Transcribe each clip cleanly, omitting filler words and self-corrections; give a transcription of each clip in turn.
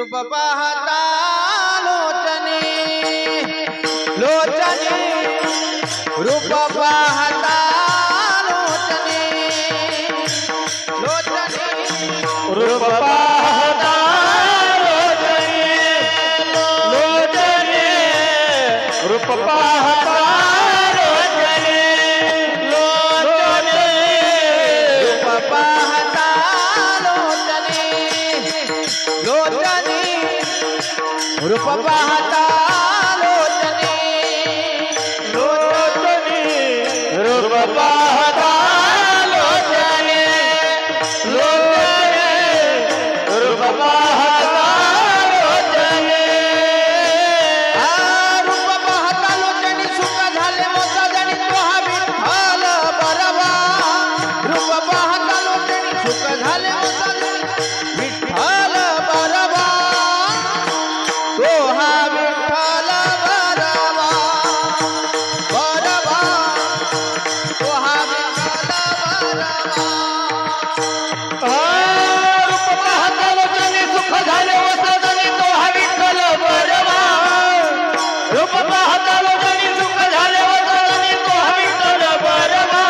रूप पाहता लोचने लोचने रूप पाहता लोचने लोचने रूप पाहता लोचने लोचने रूप पाहता लोचने लोचने रूप पाहता लोचने लोचने रूप पाहता लोचने लोचने रूप पाहता लोचने लोचने रूप पाहता लोचने रूप पाहता लोचने सुख झाले मोठा जणी तो हा विठ्ठल बरवा रूप पाहता लोचने सुख झाले मोठा जणी विठ्ठल बरवा तो हा विठ्ठल बरवा बरवा तो हा विठ्ठल बरवा रूप पाहता लोचने सुख झाले वसदने तो हा विठ्ठल बरवा रूप पाहता लोचने सुख झाले वसदने तो हा विठ्ठल बरवा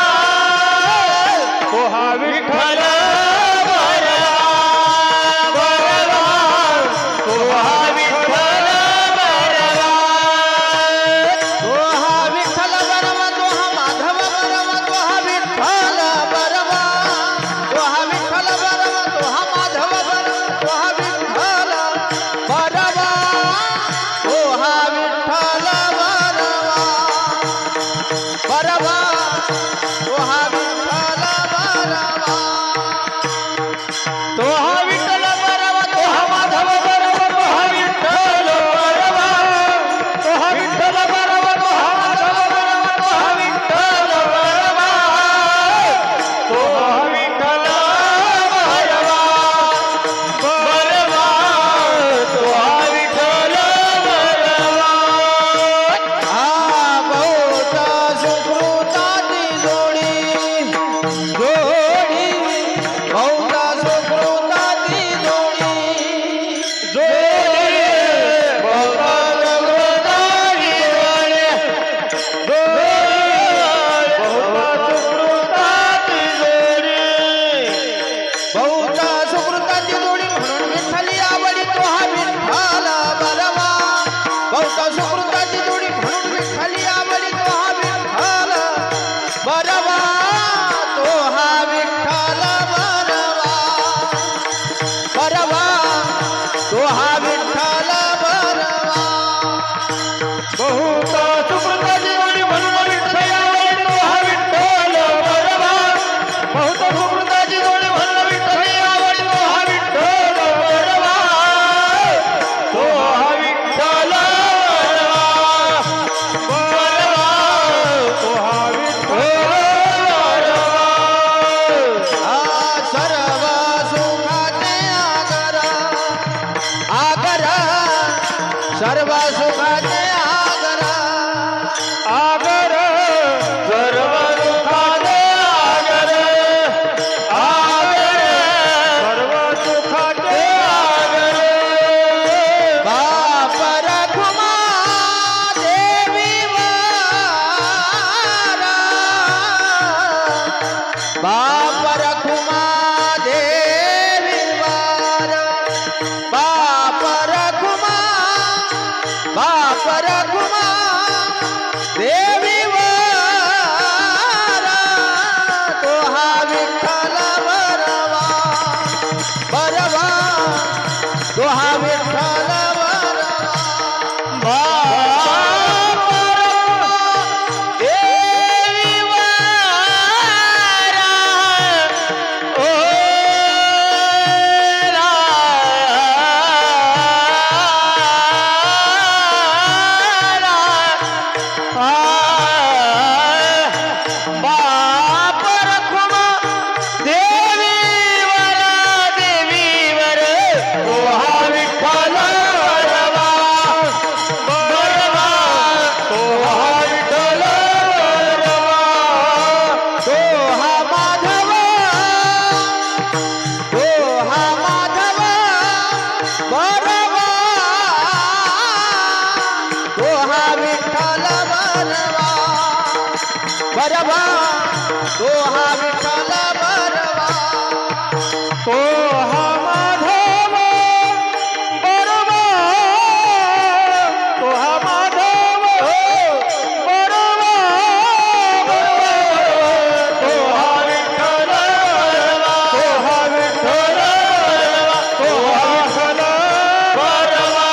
तो हा विठ्ठल बरवा बरवा तो हा विठ्ठल बरवा तो हा विठ्ठल बरवा तो हा माधव बरवा तो हा विठ्ठल बरवा तो हा विठ्ठल बरवा तो हा माधव बरवा तो हा विठ्ठल बरवा तो हा विठ्ठल बरवा बरवा तो हा विठ्ठल बरवा तो हा विठ्ठल बरवा तो हा माधव बरवा तो हा विठ्ठल बरवा तो हा विठ्ठल बरवा तो हा माधव बरवा तो हा विठ्ठल बरवा तो हा विठ्ठल बरवा बरवा तो हा विठ्ठल बरवा बहुत सुकृताची जोडी जोडी बहुत सुकृताची जोडी बहुत सुकृताची जोडी म्हणून विठ्ठली आवडी तो हा विठ्ठल बरवा बहुत सुकृताची जोडी म्हणून विठ्ठली आवडी तो हा विठ्ठल बरवा तो हा विठ्ठल बरवा बरवा तो हा विठ्ठल बरवा बहुत सुकृताची जोडी म्हणून विठ्ठल आवडी तो हा विठ्ठल बरवा बहुत सुकृताची जोडी म्हणून विठ्ठल आवडी तो हा विठ्ठल बरवा तो हा विठ्ठल बरवा तो हा विठ्ठल बरवा सर्व सुखाचे आगर आगर सर्व सुखाचे आगर आगर सर्व सुखाचे आगर आगर सर्व सुखाचे आगर बाप रखुमा देवी वारा बाप रखुमा देवी वारा बाप रखुमा देवी वारा तो हा विठ्ठल बरवा बरवा तो हा विठ्ठल बरवा देवी वारा ओ बाप रखुमा देवीवर तो हा विठ्ठल बरवा तो हा विठ्ठल बरवा तो हा माधव बरवा तो हा माधव बरवा तो हा विठ्ठल तो हा विठ्ठल तो हा विठ्ठल बरवा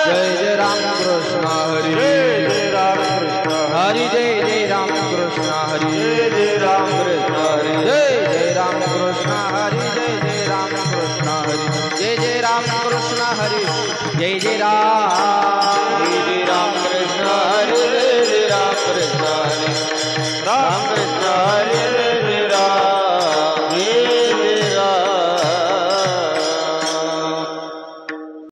जय जय राम कृष्ण हरी जय जय राम कृष्ण हरी जय जय राम कृष्ण हरी जय जय राम कृष्ण हरी जय जय राम कृष्ण हरी जय जय राम कृष्ण हरी जय जय राम कृष्ण हरी जय जय राम